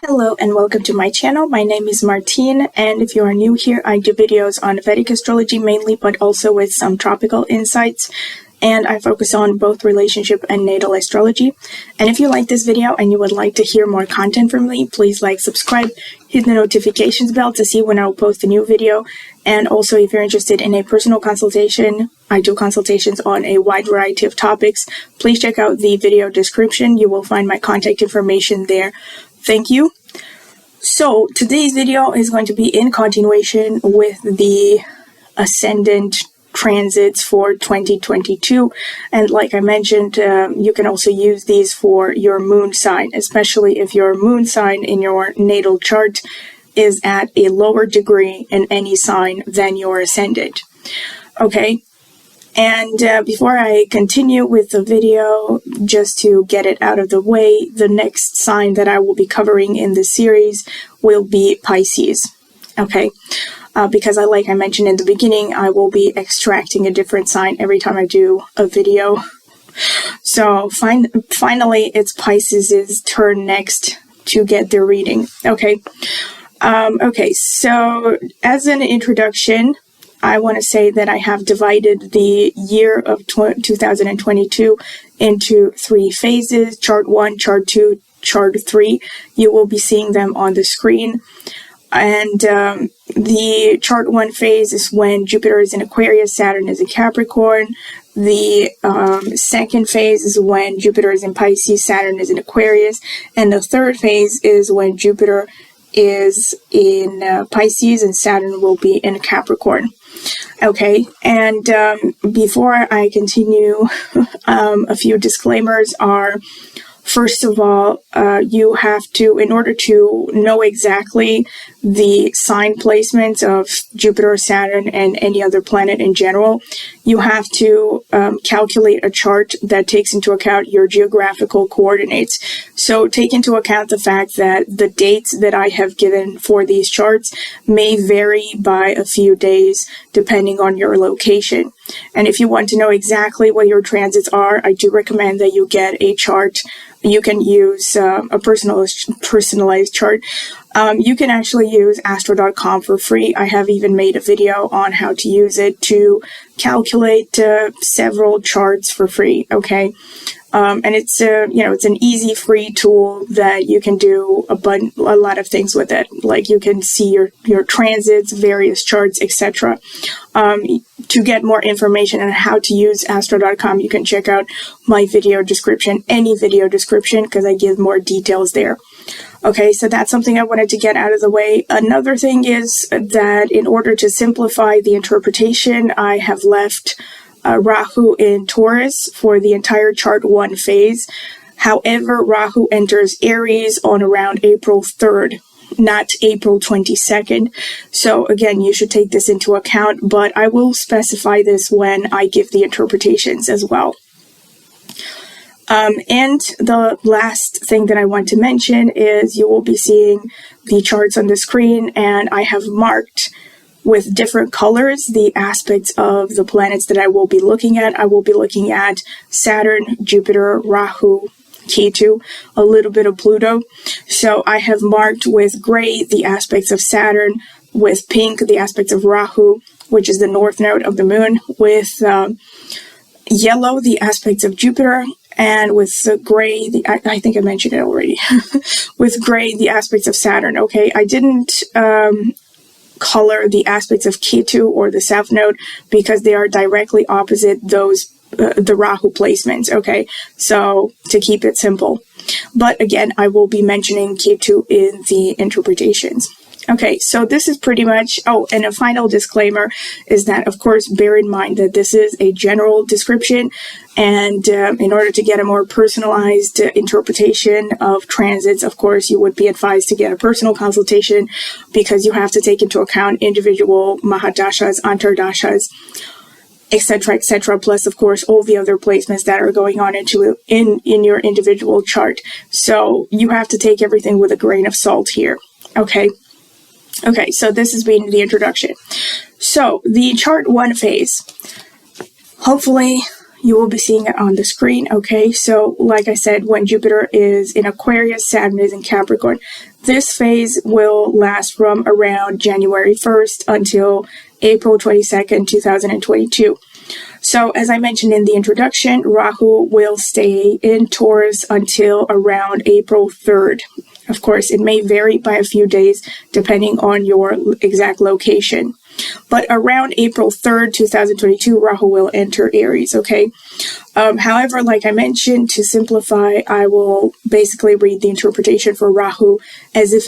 Hello and welcome to my channel. My name is Martine, and if you are new here, I do videos on Vedic astrology mainly, but also with some tropical insights, and I focus on both relationship and natal astrology. And if you like this video and you would like to hear more content from me, please like, subscribe, hit the notifications bell to see when I will post a new video. And also, if you're interested in a personal consultation, I do consultations on a wide variety of topics. Please check out the video description. You will find my contact information there. Thank you. So today's video is going to be in continuation with the Ascendant transits for 2022. And like I mentioned, you can also use these for your moon sign, especially if your moon sign in your natal chart is at a lower degree in any sign than your ascendant. Okay. And before I continue with the video, just to get it out of the way, the next sign that I will be covering in this series will be Pisces, okay? Because like I mentioned in the beginning, I will be extracting a different sign every time I do a video. So finally, it's Pisces' turn next to get their reading, okay? Okay, so as an introduction, I want to say that I have divided the year of 2022 into 3 phases, chart 1, chart 2, chart 3. You will be seeing them on the screen. And the chart 1 phase is when Jupiter is in Aquarius, Saturn is in Capricorn. The second phase is when Jupiter is in Pisces, Saturn is in Aquarius. And the third phase is when Jupiter is in Pisces and Saturn will be in Capricorn. Okay, and before I continue, a few disclaimers are, first of all, you have to, in order to know exactly the sign placements of Jupiter, Saturn, and any other planet in general, you have to calculate a chart that takes into account your geographical coordinates. So take into account the fact that the dates that I have given for these charts may vary by a few days depending on your location. And if you want to know exactly what your transits are, I do recommend that you get a chart. You can use a personalized chart. You can actually use astro.com for free. I have even made a video on how to use it to calculate several charts for free, okay? And it's it's an easy free tool that you can do a lot of things with it. Like you can see your transits, various charts, etc. To get more information on how to use astro.com, you can check out my video description, any video description, because I give more details there. Okay, so that's something I wanted to get out of the way. Another thing is that in order to simplify the interpretation, I have left Rahu in Taurus for the entire chart 1 phase. However, Rahu enters Aries on around April 3rd, not April 22nd. So again, you should take this into account, but I will specify this when I give the interpretations as well. And the last thing that I want to mention is you will be seeing the charts on the screen, and I have marked with different colors the aspects of the planets that I will be looking at. I will be looking at Saturn, Jupiter, Rahu, Ketu, a little bit of Pluto. So I have marked with gray the aspects of Saturn, with pink the aspects of Rahu, which is the north node of the moon, with yellow the aspects of Jupiter, and with gray, I think I mentioned it already, with gray the aspects of Saturn. Okay, I didn't color the aspects of Ketu or the south node because they are directly opposite those the Rahu placements, okay? So to keep it simple. But again, I will be mentioning Ketu in the interpretations. Okay, so this is pretty much, and a final disclaimer is that, of course, bear in mind that this is a general description, and in order to get a more personalized interpretation of transits, of course, you would be advised to get a personal consultation because you have to take into account individual mahadashas, antardashas, etc., plus, of course, all the other placements that are going on in your individual chart. So you have to take everything with a grain of salt here, okay? Okay, so this has been the introduction. So the chart 1 phase. Hopefully you will be seeing it on the screen, okay? So, like I said, when Jupiter is in Aquarius, Saturn is in Capricorn. This phase will last from around January 1st until April 22nd, 2022. So, as I mentioned in the introduction, Rahu will stay in Taurus until around April 3rd. Of course, it may vary by a few days depending on your exact location. But around April 3rd, 2022, Rahu will enter Aries, okay? However, like I mentioned, to simplify, I will basically read the interpretation for Rahu as if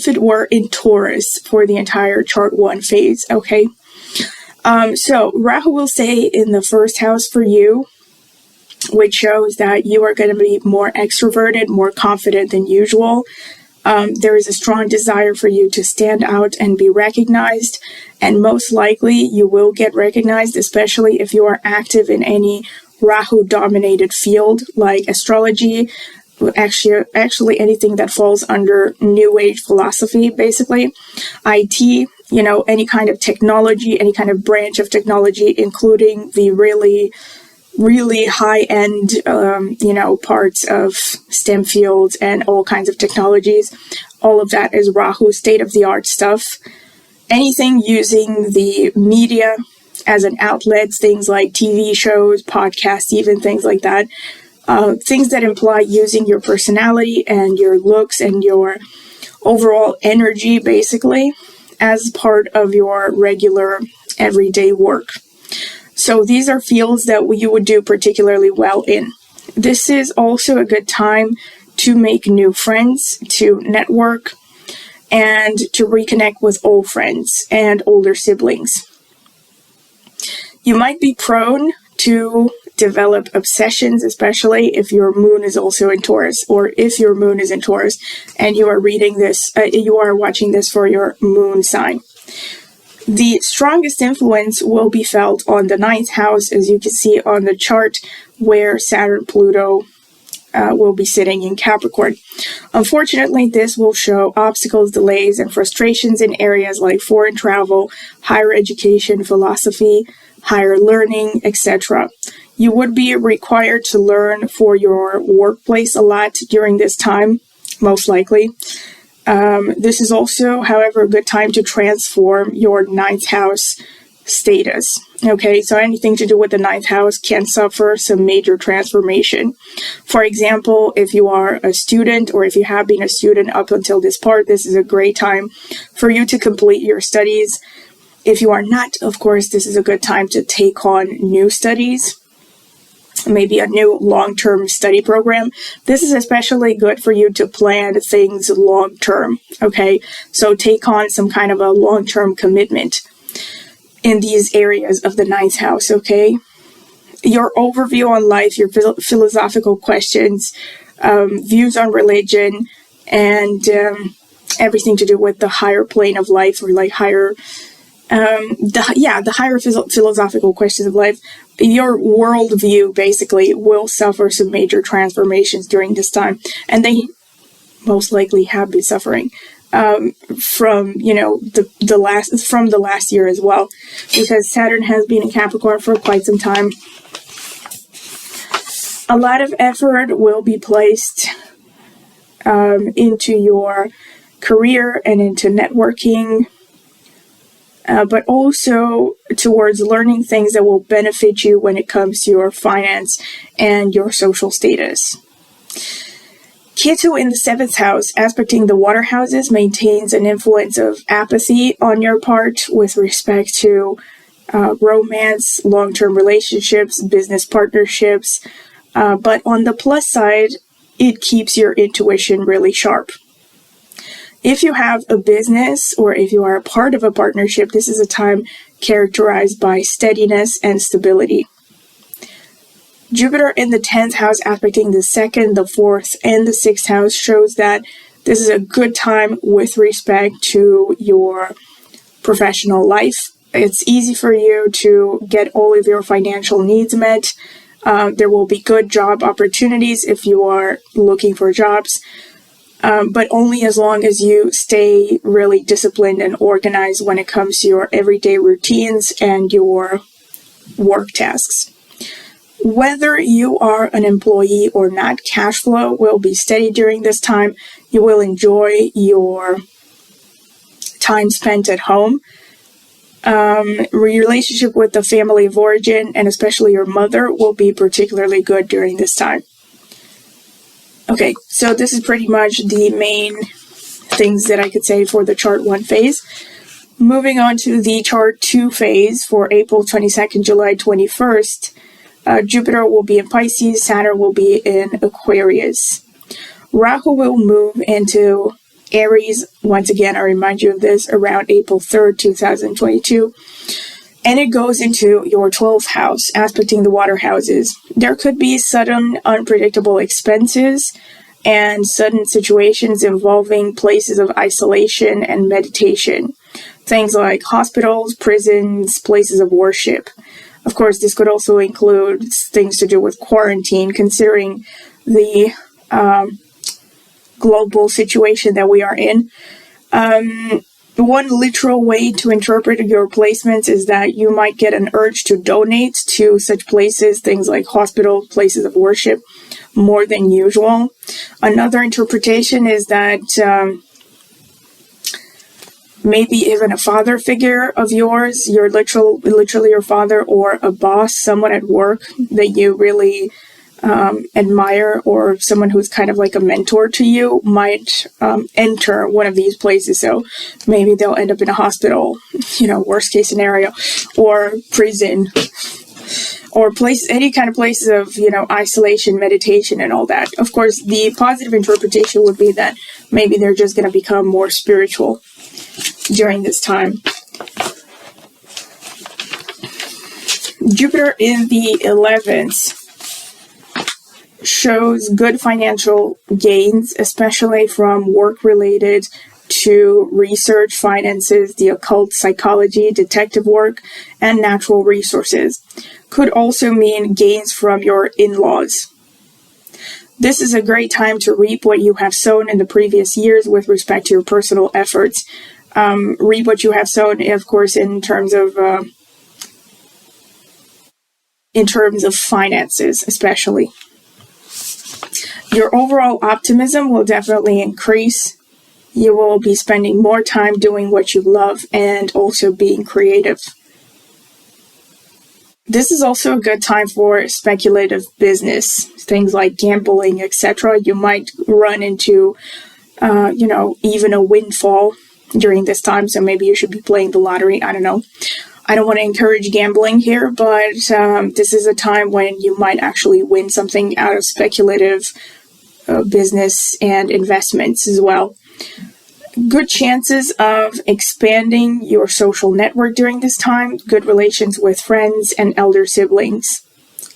it were in Taurus for the entire chart 1 phase, okay? So Rahu will stay in the first house for you, which shows that you are going to be more extroverted, more confident than usual. There is a strong desire for you to stand out and be recognized, and most likely you will get recognized, especially if you are active in any Rahu-dominated field like astrology, actually anything that falls under New Age philosophy, basically, IT, any kind of technology, any kind of branch of technology, including the really high-end, parts of STEM fields and all kinds of technologies. All of that is Rahu, state-of-the-art stuff. Anything using the media as an outlet, things like TV shows, podcasts, even things like that. Things that imply using your personality and your looks and your overall energy, basically, as part of your regular everyday work. So these are fields that you would do particularly well in. This is also a good time to make new friends, to network, and to reconnect with old friends and older siblings. You might be prone to develop obsessions, especially if your moon is also in Taurus, or if your moon is in Taurus and you are watching this for your moon sign. The strongest influence will be felt on the 9th house, as you can see on the chart, where Saturn, Pluto will be sitting in Capricorn. Unfortunately, this will show obstacles, delays, and frustrations in areas like foreign travel, higher education, philosophy, higher learning, etc. You would be required to learn for your workplace a lot during this time, most likely. This is also, however, a good time to transform your 9th house status. Okay, so anything to do with the 9th house can suffer some major transformation. For example, if you are a student, or if you have been a student up until this part, this is a great time for you to complete your studies. If you are not, of course, this is a good time to take on new studies. Maybe a new long-term study program. This is especially good for you to plan things long-term, okay? So take on some kind of a long-term commitment in these areas of the 9th house, okay? Your overview on life, your philosophical questions, views on religion, and everything to do with the higher plane of life, or like higher... the higher philosophical questions of life, your worldview basically will suffer some major transformations during this time, and they most likely have been suffering from the last year as well, because Saturn has been in Capricorn for quite some time. A lot of effort will be placed into your career and into networking. But also towards learning things that will benefit you when it comes to your finance and your social status. Ketu in the 7th house, aspecting the water houses, maintains an influence of apathy on your part with respect to romance, long-term relationships, business partnerships. But on the plus side, it keeps your intuition really sharp. If you have a business, or if you are a part of a partnership, this is a time characterized by steadiness and stability. Jupiter in the 10th house, aspecting the 2nd, the 4th, and the 6th house, shows that this is a good time with respect to your professional life. It's easy for you to get all of your financial needs met. There will be good job opportunities if you are looking for jobs. But only as long as you stay really disciplined and organized when it comes to your everyday routines and your work tasks. Whether you are an employee or not, cash flow will be steady during this time. You will enjoy your time spent at home. Relationship with the family of origin, and especially your mother, will be particularly good during this time. Okay, so this is pretty much the main things that I could say for the chart 1 phase. Moving on to the chart 2 phase for April 22nd, July 21st. Jupiter will be in Pisces, Saturn will be in Aquarius. Rahu will move into Aries, once again, I remind you of this, around April 3rd, 2022. And it goes into your 12th house, aspecting the water houses. There could be sudden, unpredictable expenses and sudden situations involving places of isolation and meditation. Things like hospitals, prisons, places of worship. Of course, this could also include things to do with quarantine, considering the global situation that we are in. One literal way to interpret your placements is that you might get an urge to donate to such places, things like hospitals, places of worship, more than usual. Another interpretation is that maybe even a father figure of yours, your literally your father, or a boss, someone at work that you really admire, or someone who's kind of like a mentor to you, might enter one of these places. So maybe they'll end up in a hospital, worst case scenario, or prison, or any kind of places of, isolation, meditation, and all that. Of course, the positive interpretation would be that maybe they're just going to become more spiritual during this time. Jupiter in the 11th shows good financial gains, especially from work related to research, finances, the occult, psychology, detective work, and natural resources. Could also mean gains from your in-laws. This is a great time to reap what you have sown in the previous years with respect to your personal efforts. Reap what you have sown, of course, in terms of finances, especially. Your overall optimism will definitely increase. You will be spending more time doing what you love and also being creative. This is also a good time for speculative business, things like gambling, etc. You might run into, even a windfall during this time, so maybe you should be playing the lottery. I don't know. I don't want to encourage gambling here, but this is a time when you might actually win something out of speculative business and investments as well. Good chances of expanding your social network during this time. Good relations with friends and elder siblings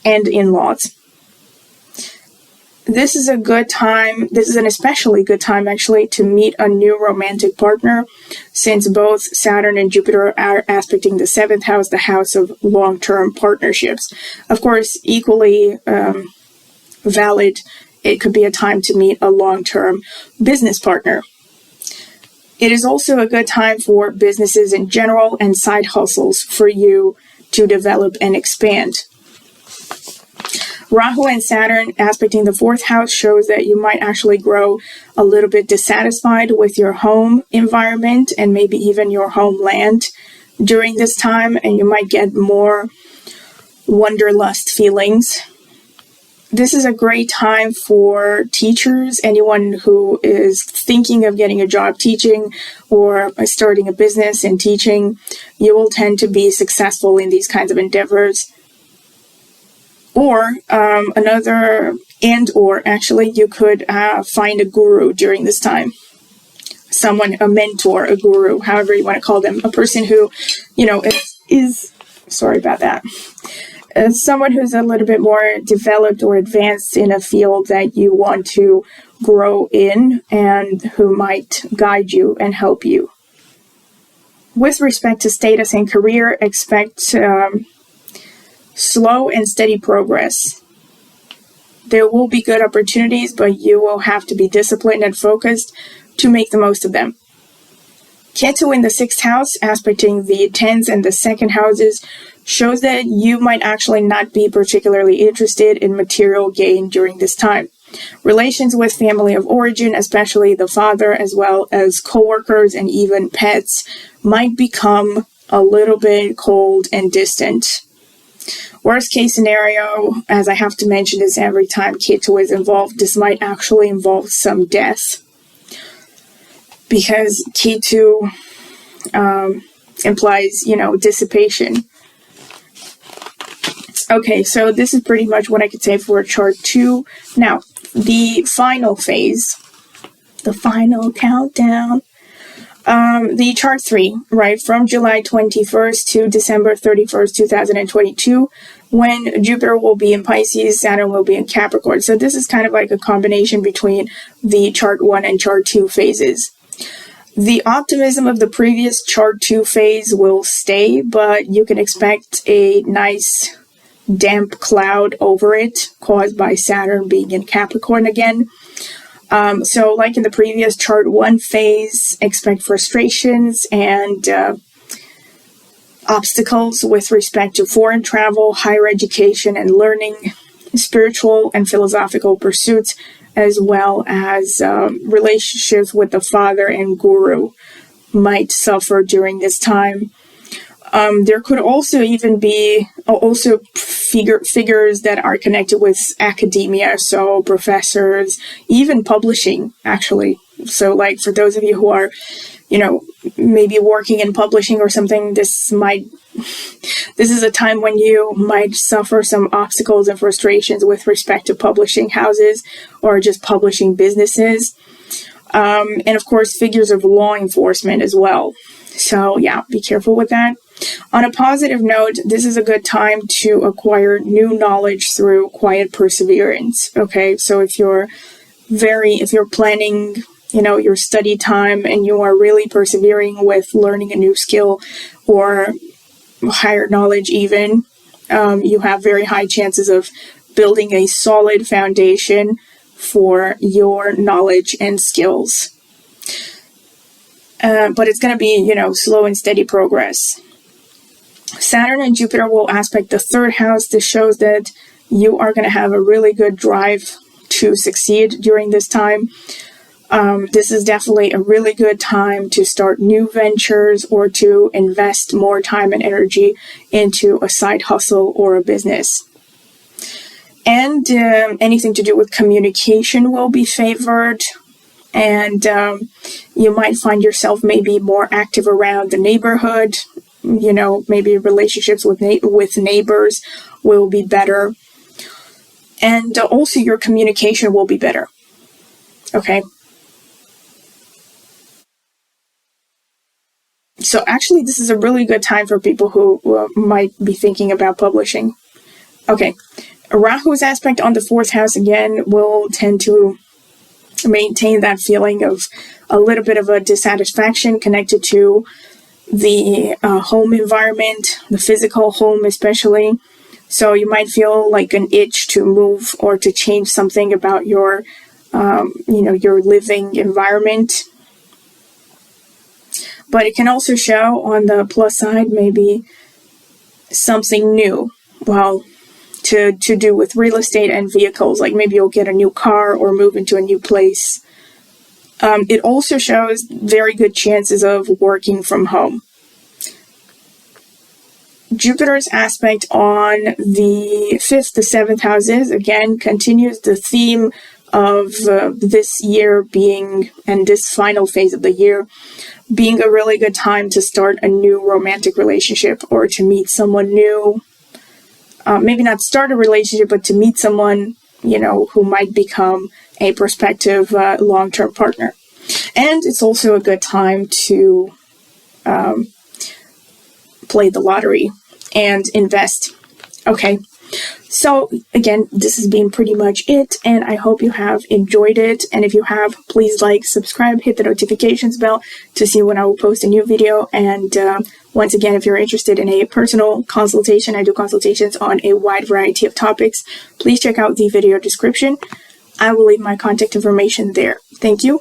and in-laws. This is a good time. This is an especially good time, actually, to meet a new romantic partner, since both Saturn and Jupiter are aspecting the 7th house, the house of long-term partnerships. Of course, equally valid, it could be a time to meet a long-term business partner. It is also a good time for businesses in general and side hustles for you to develop and expand. Rahu and Saturn aspecting the 4th house shows that you might actually grow a little bit dissatisfied with your home environment and maybe even your homeland during this time, and you might get more wanderlust feelings. This is a great time for teachers, anyone who is thinking of getting a job teaching or starting a business and teaching. You will tend to be successful in these kinds of endeavors. Or actually, you could find a guru during this time. Someone, a mentor, a guru, however you want to call them. A person who, is sorry about that. Someone who's a little bit more developed or advanced in a field that you want to grow in and who might guide you and help you. With respect to status and career, expect slow and steady progress. There will be good opportunities, but you will have to be disciplined and focused to make the most of them. Ketu in the 6th house, aspecting the 10th and the 2nd houses, shows that you might actually not be particularly interested in material gain during this time. Relations with family of origin, especially the father, as well as coworkers and even pets, might become a little bit cold and distant. Worst case scenario, as I have to mention this every time Ketu is involved, this might actually involve some death, because Ketu implies, dissipation. Okay, so this is pretty much what I could say for chart 2. Now, the final phase, the final countdown, the chart 3, right, from July 21st to December 31st, 2022, when Jupiter will be in Pisces, Saturn will be in Capricorn. So this is kind of like a combination between the chart 1 and chart 2 phases. The optimism of the previous chart 2 phase will stay, but you can expect a nice damp cloud over it caused by Saturn being in Capricorn again. So like in the previous chart 1 phase, expect frustrations and obstacles with respect to foreign travel, higher education and learning, spiritual and philosophical pursuits, as well as relationships with the father and guru might suffer during this time. There could also even be figures that are connected with academia, so professors, even publishing, actually. So like for those of you who are, maybe working in publishing or something, this is a time when you might suffer some obstacles and frustrations with respect to publishing houses or just publishing businesses. And of course, figures of law enforcement as well. So yeah, be careful with that. On a positive note, this is a good time to acquire new knowledge through quiet perseverance. Okay, so if you're planning, your study time and you are really persevering with learning a new skill or higher knowledge even, you have very high chances of building a solid foundation for your knowledge and skills. But it's going to be, slow and steady progress. Saturn and Jupiter will aspect the 3rd house. This shows that you are going to have a really good drive to succeed during this time. This is definitely a really good time to start new ventures or to invest more time and energy into a side hustle or a business. And anything to do with communication will be favored. And you might find yourself maybe more active around the neighborhood. Maybe relationships with neighbors will be better. And also your communication will be better. Okay. So actually, this is a really good time for people who might be thinking about publishing. Okay. Rahu's aspect on the 4th house again will tend to maintain that feeling of a little bit of a dissatisfaction connected to the home environment, the physical home especially. So you might feel like an itch to move or to change something about your, your living environment. But it can also show on the plus side maybe something new. Well, to do with real estate and vehicles, like maybe you'll get a new car or move into a new place. It also shows very good chances of working from home. Jupiter's aspect on the 5th to 7th houses, again, continues the theme of this year being, and this final phase of the year, being a really good time to start a new romantic relationship or to meet someone new. Maybe not start a relationship, but to meet someone, who might become a prospective long-term partner. And it's also a good time to play the lottery and invest. Okay, so again, this has been pretty much it, and I hope you have enjoyed it. And if you have, please like, subscribe, hit the notifications bell to see when I will post a new video. And once again, if you're interested in a personal consultation, I do consultations on a wide variety of topics. Please check out the video description. I will leave my contact information there. Thank you.